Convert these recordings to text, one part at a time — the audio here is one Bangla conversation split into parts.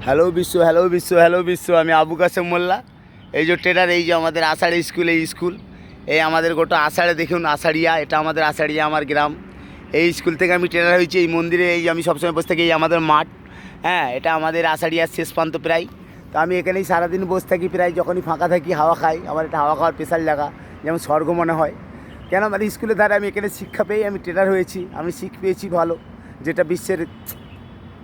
হ্যালো বিশ্ব, হ্যালো বিশ্ব, হ্যালো বিশ্ব। আমি আবু কাসেম মোল্লা। এই যে ট্রেডার, এই যে আমাদের আষাঢ় স্কুল, এই স্কুল, এই আমাদের গোটা আষাঢ়ে দেখুন, আষাঢ়িয়া, এটা আমাদের আষাঢ়িয়া আমার গ্রাম। এই স্কুল থেকে আমি ট্রেডার হয়েছি। এই মন্দিরে এই আমি সবসময় বসে থাকি। এই আমাদের মাঠ, হ্যাঁ, এটা আমাদের আষাঢ়িয়ার শেষ প্রান্ত প্রায়। তো আমি এখানেই সারাদিন বসে থাকি, প্রায় যখনই ফাঁকা থাকি হাওয়া খাই। আমার এটা হাওয়া খাওয়ার স্পেশাল জায়গা, যেমন স্বর্গ মনে হয়। কেন আমার স্কুলের ধারে আমি এখানে শিক্ষা পেয়ে আমি ট্রেডার হয়েছি। আমি শিখ পেয়েছি ভালো, যেটা বিশ্বের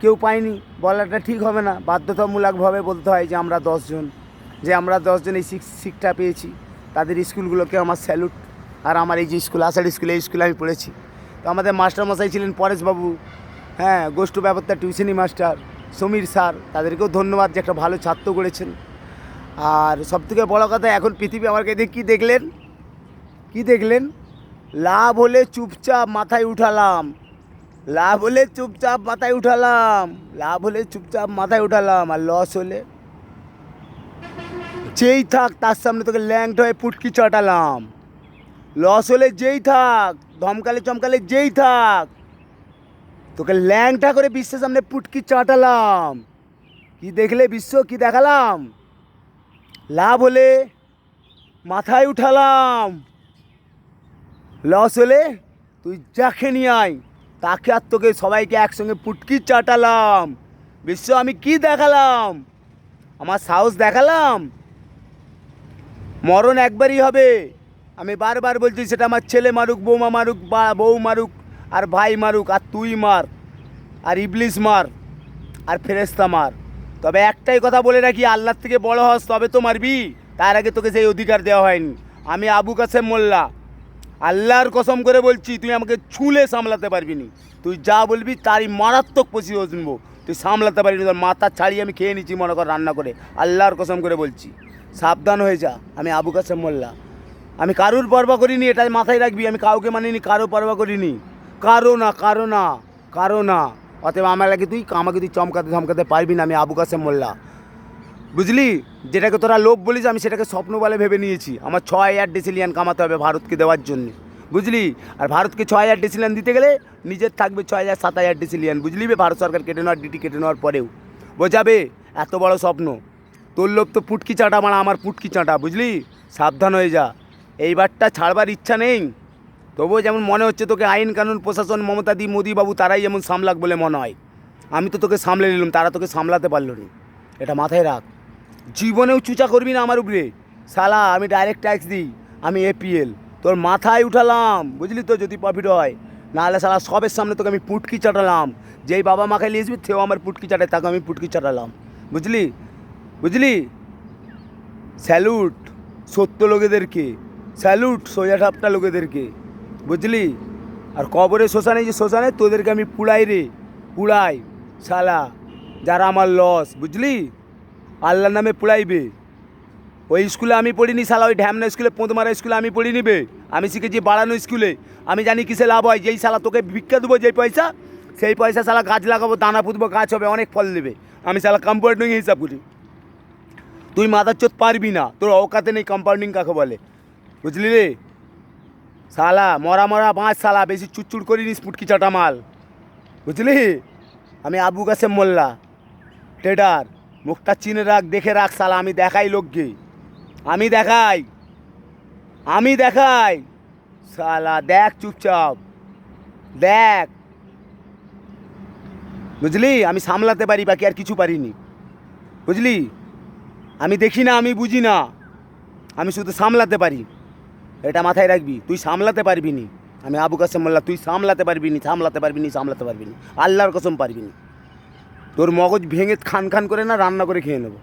কেউ পায়নি। বলাটা ঠিক হবে না, বাধ্যতামূলকভাবে বলতে হয় যে আমরা 10 জন, এই শিক্ষা পেয়েছি। তাদের স্কুলগুলোকে আমার স্যালুট। আর আমার এই যে স্কুল, আষাঢ় স্কুল, এই স্কুলে আমি পড়েছি। তো আমাদের মাস্টারমশাই ছিলেন পরেশবাবু, হ্যাঁ, গোষ্ঠী ব্যাপারটা টিউশনি মাস্টার সমীর স্যার, তাদেরকেও ধন্যবাদ যে একটা ভালো ছাত্র করেছেন। আর সবথেকে বড় কথা, এখন পৃথিবী আমাকে দেখে কী দেখলেন? লাভ হলে চুপচাপ মাথায় উঠালাম, লাভ হলে চুপচাপ মাথায় উঠালাম, লাভ হলে চুপচাপ মাথায় উঠালাম। আর লস হলে যেই থাক তার সামনে তোকে ল্যাংট হয়ে পুটকি চটালাম। লস হলে যেই থাক, ধমকালে চমকালে যেই থাক, তোকে ল্যাংটা করে বিশ্বের সামনে পুটকি চাটালাম। কি দেখলে বিশ্ব, কি দেখালাম? লাভ হলে মাথায় উঠালাম, লস হলে তুই যাকে নিয়ে আয় তাকে আর তোকে সবাইকে একসঙ্গে পুটকি চাটালাম। বিশ্ব, আমি কি দেখালাম? আমার সাহস দেখালাম। মরণ একবারই হবে, আমি বারবার বলছি। সেটা আমার ছেলে মারুক, বৌমা মারুক, বা বউ মারুক, আর ভাই মারুক, আর তুই মার, আর ইবলিস মার, আর ফেরেস্তা মার। তবে একটাই কথা বলে রাখি, আল্লাহর থেকে বড় হস তবে তো মারবি, তার আগে তোকে সেই অধিকার দেওয়া হয়নি। আমি আবু কাসেম মোল্লা, আল্লাহর কসম করে বলছি, তুই আমাকে ছুঁলে সামলাতে পারবি নি। তুই যা বলবি তারই মারাত্মক পশিয়ে শুনবো, তুই সামলাতে পারবি না। তোর মাথা ছাড়িয়ে আমি খেয়ে নিচ্ছি মনে কর রান্না করে, আল্লাহর কসম করে বলছি। সাবধান হয়ে যা। আমি আবু কাসেম মোল্লা, আমি কারুর পরবা করিনি, এটাই মাথায় রাখবি। আমি কাউকে মানিনি, কারো পরবা করিনি, কারো না। অতএব আমাকে তুই চমকাতে ধমকাতে পারবি না। আমি আবু কাসেম মোল্লা, বুঝলি? যেটাকে তোরা লোভ বলিস, আমি সেটাকে স্বপ্ন বলে ভেবে নিয়েছি। আমার 6,000 ডেসিলিয়ান কামাতে হবে ভারতকে দেওয়ার জন্য, বুঝলি? আর ভারতকে 6,000 ডেসিলিয়ান দিতে গেলে নিজের থাকবে 6,000-7,000 ডেসিলিয়ান, বুঝলি? ভারত সরকার কেটে নেওয়ার, ডিটি কেটে নেওয়ার পরেও বোঝাবে এত বড় স্বপ্ন। তোর লোভ তো পুটকি চাটা মারা, আমার পুটকি চাটা, বুঝলি? সাবধান হয়ে যা। এইবারটা ছাড়বার ইচ্ছা নেই। তবুও যেমন মনে হচ্ছে তোকে আইন কানুন প্রশাসন, মমতাদি, মোদিবাবু, তারাই যেমন সামলাক বলে মনে হয়। আমি তো তোকে সামলে নিলাম, তারা তোকে সামলাতে পারলো না। এটা মাথায় রাখ। জীবনেও চুচা করবি না আমার উপরে, শালা। আমি ডাইরেক্ট ট্যাক্স দিই, আমি এপিএল, তোর মাথায় উঠালাম, বুঝলি তো? যদি প্রফিট হয়, নাহলে শালা সবের সামনে তোকে আমি পুটকি চাটালাম। যেই বাবা মাকে নিয়ে আসবি সেও আমার পুটকি চাটায়, তাকে আমি পুটকি চাটালাম, বুঝলি? স্যালুট সত্য লোকেদেরকে, স্যালুট সোজা সাপটা লোকেদেরকে, বুঝলি? আর কবরে শ্মশানে, যে শ্মশানে তোদেরকে আমি পুড়াই শালা, যারা আমার লস, বুঝলি? আল্লাহর নামে পুড়াইবে। ওই স্কুলে আমি পড়িনি শালা, ওই ঢ্যামনা স্কুলে, পোঁদমারা স্কুলে আমি পড়িনি বে। আমি শিখেছি বাড়ানো স্কুলে। আমি জানি কিসে লাভ হয়। যেই শালা তোকে ভিক্ষা দেবো, যেই পয়সা, সেই পয়সা শালা গাছ লাগাবো, দানা পুঁতবো, গাছ হবে, অনেক ফল দেবে। আমি শালা কম্পাউন্ডিং হিসাব করি। তুই মাথার চোদ পারবি না, তোর অকাতে নেই কম্পাউন্ডিং কাকে বলে, বুঝলি রে? শালা মরা বাঁচ শালা, বেশি চুটচুট করিনিস, পুটকি চাটা মাল, বুঝলি? আমি আবু কাসেম মোল্লা, ট্রেডার। মুখটা চিনে রাখ, দেখে রাখ শালা। আমি দেখাই লোককে, আমি দেখাই শালা। দেখ চুপচাপ দেখ, বুঝলি? আমি সামলাতে পারি, বাকি আর কিছু পারিনি, বুঝলি? আমি দেখি না, আমি বুঝি না, আমি শুধু সামলাতে পারি। এটা মাথায় রাখবি, তুই সামলাতে পারবি নি। আমি আবু কাসেম মোল্লা, তুই সামলাতে পারবি নি। আল্লাহর কসম পারবি নি। তোর মগজ ভেঙে খান করে না, রান্না করে খেয়ে নেবো,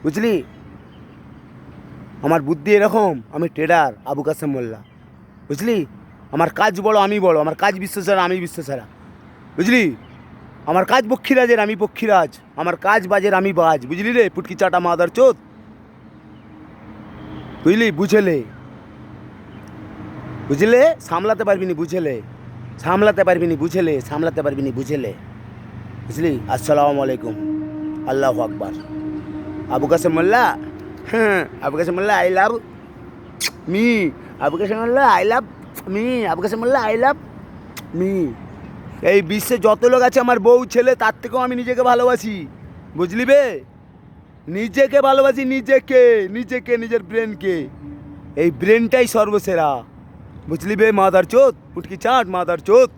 বুঝলি? আমার বুদ্ধি এরকম। আমি ট্রেডার আবু কাসেম মোল্লা, বুঝলি? আমার কাজ বড়, আমি বড়। আমার কাজ বিশ্বসেরা, আমি বিশ্বসেরা, বুঝলি? আমার কাজ পক্ষীরাজের, আমি পক্ষীরাজ। আমার কাজ বাজের, আমি বাজ, বুঝলি রে? পুটকি চাটা মাদার চোদ, বুঝলি? বুঝলে সামলাতে পারবি নি, বুঝলে? বুঝলি? আসসালামু আলাইকুম, আল্লাহু আকবার। আবু কাসেম মোল্লা, হ্যাঁ, Abu Kasem Molla, I love me. Abu Kasem Molla, I love me. এই বিশ্বে যত লোক আছে, আমার বউ ছেলে, তার থেকেও আমি নিজেকে ভালোবাসি। বুঝলি বে? নিজেকে ভালোবাসি, নিজেকে, নিজেকে, নিজের ব্রেনকে। এই ব্রেনটাই সর্বসেরা, বুঝলি বে? মাদার চোদ, পুটকি চাট, মাদার চোদ।